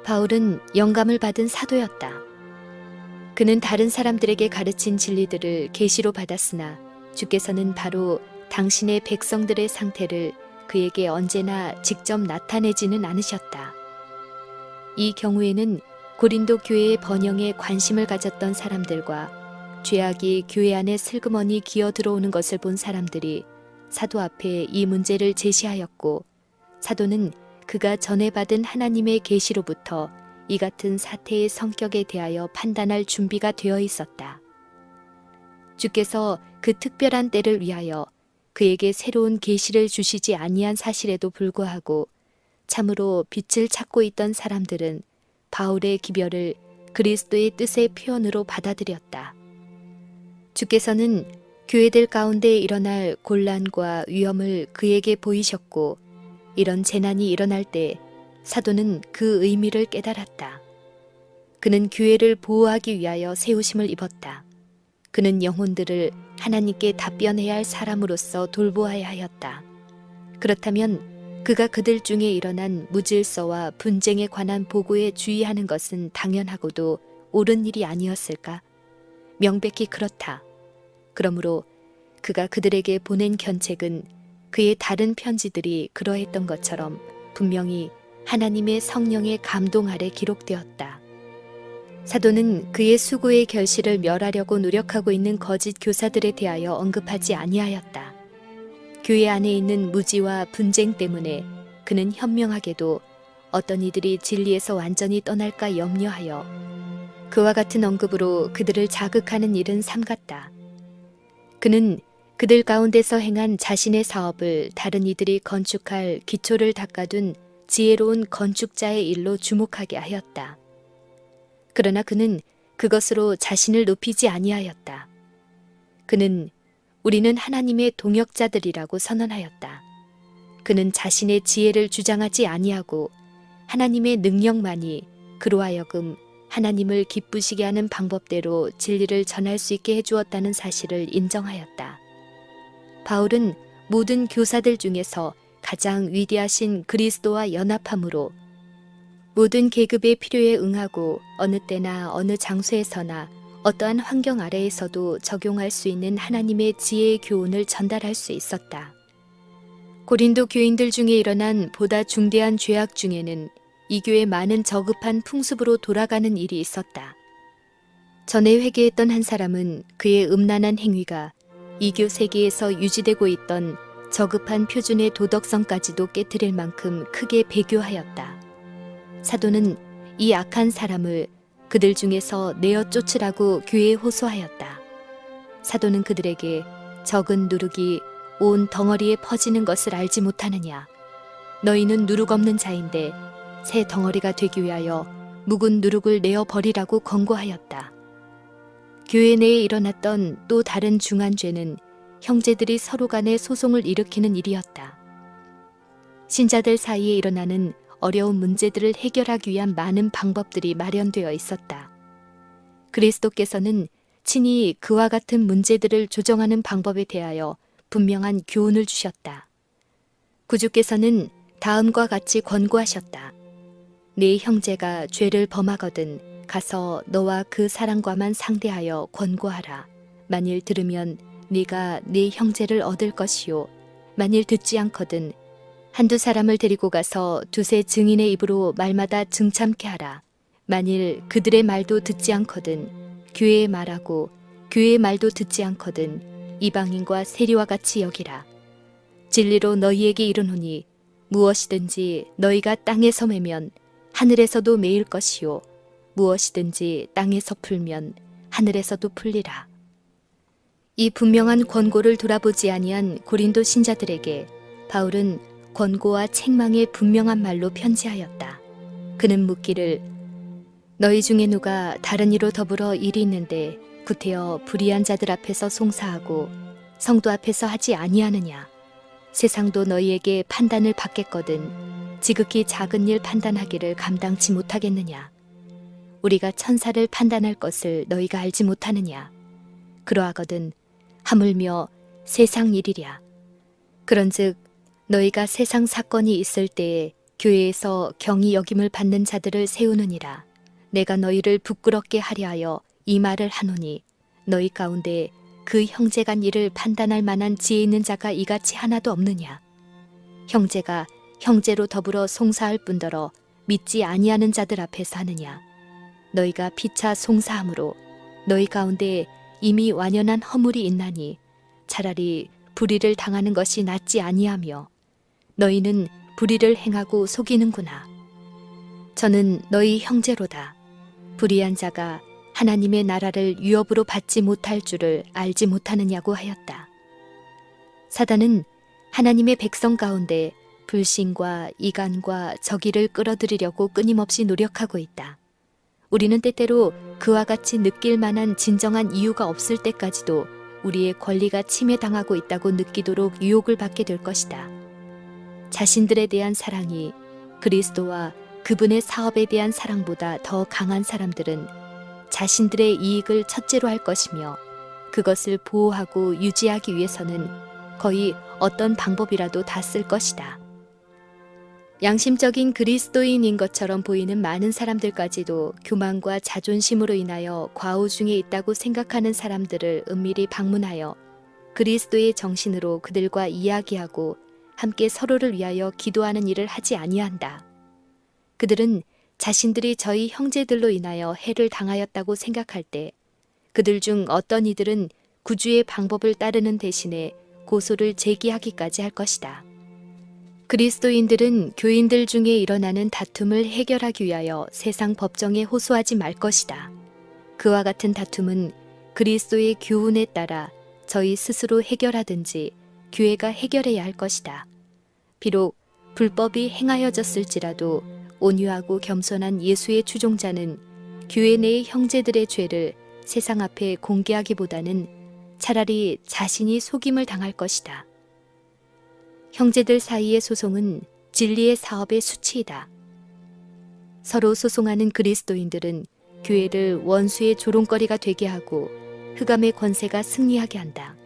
바울은 영감을 받은 사도였다. 그는 다른 사람들에게 가르친 진리들을 계시로 받았으나 주께서는 바로 당신의 백성들의 상태를 그에게 언제나 직접 나타내지는 않으셨다. 이 경우에는 고린도 교회의 번영에 관심을 가졌던 사람들과 죄악이 교회 안에 슬그머니 기어 들어오는 것을 본 사람들이 사도 앞에 이 문제를 제시하였고, 사도는 그가 전해 받은 하나님의 계시로부터 이 같은 사태의 성격에 대하여 판단할 준비가 되어 있었다. 주께서 그 특별한 때를 위하여 그에게 새로운 계시를 주시지 아니한 사실에도 불구하고 참으로 빛을 찾고 있던 사람들은 바울의 기별을 그리스도의 뜻의 표현으로 받아들였다. 주께서는 교회들 가운데 일어날 곤란과 위험을 그에게 보이셨고, 이런 재난이 일어날 때 사도는 그 의미를 깨달았다. 그는 교회를 보호하기 위하여 세우심을 입었다. 그는 영혼들을 하나님께 답변해야 할 사람으로서 돌보아야 하였다. 그렇다면 그가 그들 중에 일어난 무질서와 분쟁에 관한 보고에 주의하는 것은 당연하고도 옳은 일이 아니었을까? 명백히 그렇다. 그러므로 그가 그들에게 보낸 견책은 그의 다른 편지들이 그러했던 것처럼 분명히 하나님의 성령의 감동 아래 기록되었다. 사도는 그의 수고의 결실을 멸하려고 노력하고 있는 거짓 교사들에 대하여 언급하지 아니하였다. 교회 안에 있는 무지와 분쟁 때문에 그는 현명하게도 어떤 이들이 진리에서 완전히 떠날까 염려하여 그와 같은 언급으로 그들을 자극하는 일은 삼갔다. 그는 그들 가운데서 행한 자신의 사업을 다른 이들이 건축할 기초를 닦아둔 지혜로운 건축자의 일로 주목하게 하였다. 그러나 그는 그것으로 자신을 높이지 아니하였다. 그는 우리는 하나님의 동역자들이라고 선언하였다. 그는 자신의 지혜를 주장하지 아니하고 하나님의 능력만이 그로 하여금 하나님을 기쁘시게 하는 방법대로 진리를 전할 수 있게 해주었다는 사실을 인정하였다. 바울은 모든 교사들 중에서 가장 위대하신 그리스도와 연합함으로 모든 계급의 필요에 응하고 어느 때나 어느 장소에서나 어떠한 환경 아래에서도 적용할 수 있는 하나님의 지혜의 교훈을 전달할 수 있었다. 고린도 교인들 중에 일어난 보다 중대한 죄악 중에는 이 교회 많은 저급한 풍습으로 돌아가는 일이 있었다. 전에 회개했던 한 사람은 그의 음란한 행위가 이교 세계에서 유지되고 있던 저급한 표준의 도덕성까지도 깨트릴 만큼 크게 배교하였다. 사도는 이 악한 사람을 그들 중에서 내어 쫓으라고 교회에 호소하였다. 사도는 그들에게 적은 누룩이 온 덩어리에 퍼지는 것을 알지 못하느냐. 너희는 누룩 없는 자인데 새 덩어리가 되기 위하여 묵은 누룩을 내어 버리라고 권고하였다. 교회 내에 일어났던 또 다른 중한 죄는 형제들이 서로 간에 소송을 일으키는 일이었다. 신자들 사이에 일어나는 어려운 문제들을 해결하기 위한 많은 방법들이 마련되어 있었다. 그리스도께서는 친히 그와 같은 문제들을 조정하는 방법에 대하여 분명한 교훈을 주셨다. 구주께서는 다음과 같이 권고하셨다. 네 형제가 죄를 범하거든 가서 너와 그 사람과만 상대하여 권고하라. 만일 들으면 네가 네 형제를 얻을 것이요, 만일 듣지 않거든 한두 사람을 데리고 가서 두세 증인의 입으로 말마다 증참케 하라. 만일 그들의 말도 듣지 않거든 교회의 말하고 교회의 말도 듣지 않거든 이방인과 세리와 같이 여기라. 진리로 너희에게 이르노니 무엇이든지 너희가 땅에서 매면 하늘에서도 매일 것이요, 무엇이든지 땅에서 풀면 하늘에서도 풀리라. 이 분명한 권고를 돌아보지 아니한 고린도 신자들에게 바울은 권고와 책망의 분명한 말로 편지하였다. 그는 묻기를 너희 중에 누가 다른 이로 더불어 일이 있는데 구태여 불의한 자들 앞에서 송사하고 성도 앞에서 하지 아니하느냐. 세상도 너희에게 판단을 받겠거든 지극히 작은 일 판단하기를 감당치 못하겠느냐. 우리가 천사를 판단할 것을 너희가 알지 못하느냐. 그러하거든 하물며 세상 일이랴. 그런즉 너희가 세상 사건이 있을 때에 교회에서 경히 여김을 받는 자들을 세우느니라. 내가 너희를 부끄럽게 하려 하여 이 말을 하노니 너희 가운데 그 형제 간 일을 판단할 만한 지혜 있는 자가 이같이 하나도 없느냐. 형제가 형제로 더불어 송사할 뿐더러 믿지 아니하는 자들 앞에서 하느냐. 너희가 피차 송사함으로 너희 가운데 이미 완연한 허물이 있나니 차라리 불의를 당하는 것이 낫지 아니하며 너희는 불의를 행하고 속이는구나. 저는 너희 형제로다. 불의한 자가 하나님의 나라를 유업으로 받지 못할 줄을 알지 못하느냐고 하였다. 사단은 하나님의 백성 가운데 불신과 이간과 적의를 끌어들이려고 끊임없이 노력하고 있다. 우리는 때때로 그와 같이 느낄 만한 진정한 이유가 없을 때까지도 우리의 권리가 침해당하고 있다고 느끼도록 유혹을 받게 될 것이다. 자신들에 대한 사랑이 그리스도와 그분의 사업에 대한 사랑보다 더 강한 사람들은 자신들의 이익을 첫째로 할 것이며 그것을 보호하고 유지하기 위해서는 거의 어떤 방법이라도 다 쓸 것이다. 양심적인 그리스도인인 것처럼 보이는 많은 사람들까지도 교만과 자존심으로 인하여 과오 중에 있다고 생각하는 사람들을 은밀히 방문하여 그리스도의 정신으로 그들과 이야기하고 함께 서로를 위하여 기도하는 일을 하지 아니한다. 그들은 자신들이 저희 형제들로 인하여 해를 당하였다고 생각할 때 그들 중 어떤 이들은 구주의 방법을 따르는 대신에 고소를 제기하기까지 할 것이다. 그리스도인들은 교인들 중에 일어나는 다툼을 해결하기 위하여 세상 법정에 호소하지 말 것이다. 그와 같은 다툼은 그리스도의 교훈에 따라 저희 스스로 해결하든지 교회가 해결해야 할 것이다. 비록 불법이 행하여졌을지라도 온유하고 겸손한 예수의 추종자는 교회 내의 형제들의 죄를 세상 앞에 공개하기보다는 차라리 자신이 속임을 당할 것이다. 형제들 사이의 소송은 진리의 사업의 수치이다. 서로 소송하는 그리스도인들은 교회를 원수의 조롱거리가 되게 하고 흑암의 권세가 승리하게 한다.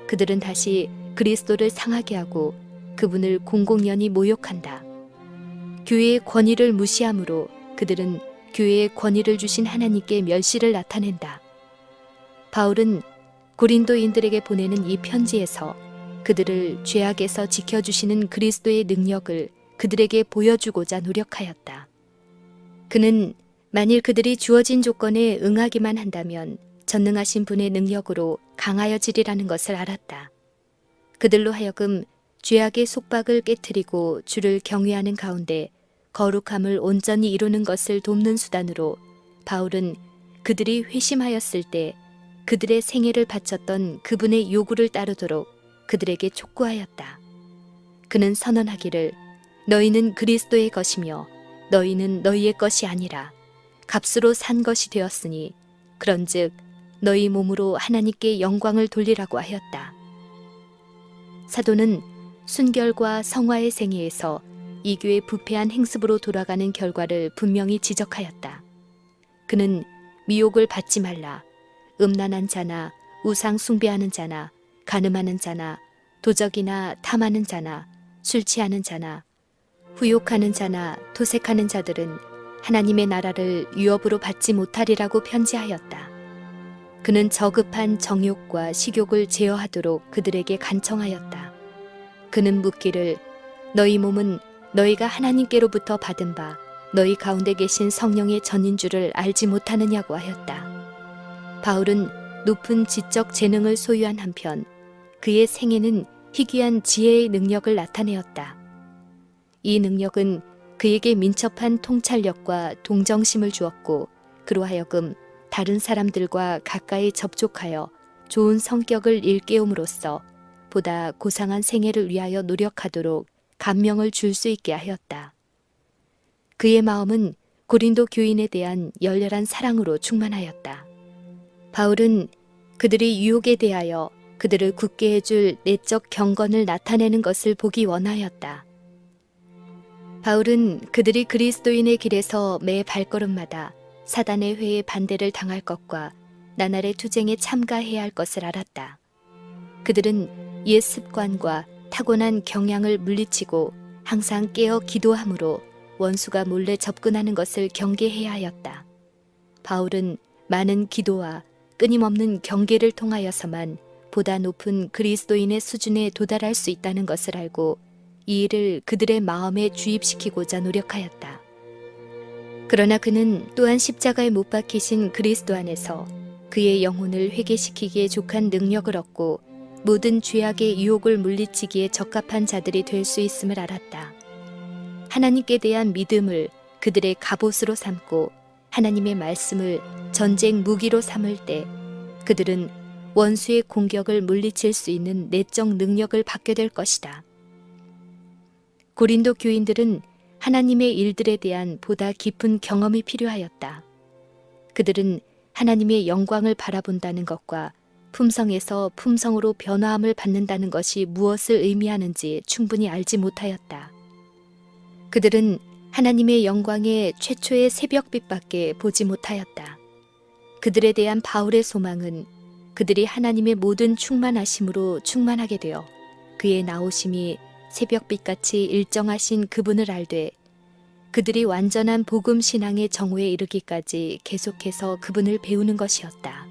그들은 다시 그리스도를 상하게 하고 그분을 공공연히 모욕한다. 교회의 권위를 무시함으로 그들은 교회의 권위를 주신 하나님께 멸시를 나타낸다. 바울은 고린도인들에게 보내는 이 편지에서 그들을 죄악에서 지켜주시는 그리스도의 능력을 그들에게 보여주고자 노력하였다. 그는 만일 그들이 주어진 조건에 응하기만 한다면 전능하신 분의 능력으로 강하여지리라는 것을 알았다. 그들로 하여금 죄악의 속박을 깨트리고 주를 경외하는 가운데 거룩함을 온전히 이루는 것을 돕는 수단으로 바울은 그들이 회심하였을 때 그들의 생애를 바쳤던 그분의 요구를 따르도록 그들에게 촉구하였다. 그는 선언하기를 너희는 그리스도의 것이며 너희는 너희의 것이 아니라 값으로 산 것이 되었으니 그런즉 너희 몸으로 하나님께 영광을 돌리라고 하였다. 사도는 순결과 성화의 생애에서 이교의 부패한 행습으로 돌아가는 결과를 분명히 지적하였다. 그는 미혹을 받지 말라, 음란한 자나 우상 숭배하는 자나 간음하는 자나 도적이나 탐하는 자나 술 취하는 자나 후욕하는 자나 토색하는 자들은 하나님의 나라를 유업으로 받지 못하리라고 편지하였다. 그는 저급한 정욕과 식욕을 제어하도록 그들에게 간청하였다. 그는 묻기를 너희 몸은 너희가 하나님께로부터 받은 바 너희 가운데 계신 성령의 전인 줄을 알지 못하느냐고 하였다. 바울은 높은 지적 재능을 소유한 한편 그의 생애는 희귀한 지혜의 능력을 나타내었다. 이 능력은 그에게 민첩한 통찰력과 동정심을 주었고 그로 하여금 다른 사람들과 가까이 접촉하여 좋은 성격을 일깨움으로써 보다 고상한 생애를 위하여 노력하도록 감명을 줄 수 있게 하였다. 그의 마음은 고린도 교인에 대한 열렬한 사랑으로 충만하였다. 바울은 그들이 유혹에 대하여 그들을 굳게 해줄 내적 경건을 나타내는 것을 보기 원하였다. 바울은 그들이 그리스도인의 길에서 매 발걸음마다 사단의 회에 반대를 당할 것과 나날의 투쟁에 참가해야 할 것을 알았다. 그들은 옛 습관과 타고난 경향을 물리치고 항상 깨어 기도함으로 원수가 몰래 접근하는 것을 경계해야 하였다. 바울은 많은 기도와 끊임없는 경계를 통하여서만 보다 높은 그리스도인의 수준에 도달할 수 있다는 것을 알고 이 일을 그들의 마음에 주입시키고자 노력하였다. 그러나 그는 또한 십자가에 못 박히신 그리스도 안에서 그의 영혼을 회개시키기에 족한 능력을 얻고 모든 죄악의 유혹을 물리치기에 적합한 자들이 될 수 있음을 알았다. 하나님께 대한 믿음을 그들의 갑옷으로 삼고 하나님의 말씀을 전쟁 무기로 삼을 때 그들은 원수의 공격을 물리칠 수 있는 내적 능력을 받게 될 것이다. 고린도 교인들은 하나님의 일들에 대한 보다 깊은 경험이 필요하였다. 그들은 하나님의 영광을 바라본다는 것과 품성에서 품성으로 변화함을 받는다는 것이 무엇을 의미하는지 충분히 알지 못하였다. 그들은 하나님의 영광의 최초의 새벽빛밖에 보지 못하였다. 그들에 대한 바울의 소망은 그들이 하나님의 모든 충만하심으로 충만하게 되어 그의 나오심이 새벽빛같이 일정하신 그분을 알되 그들이 완전한 복음 신앙의 정오에 이르기까지 계속해서 그분을 배우는 것이었다.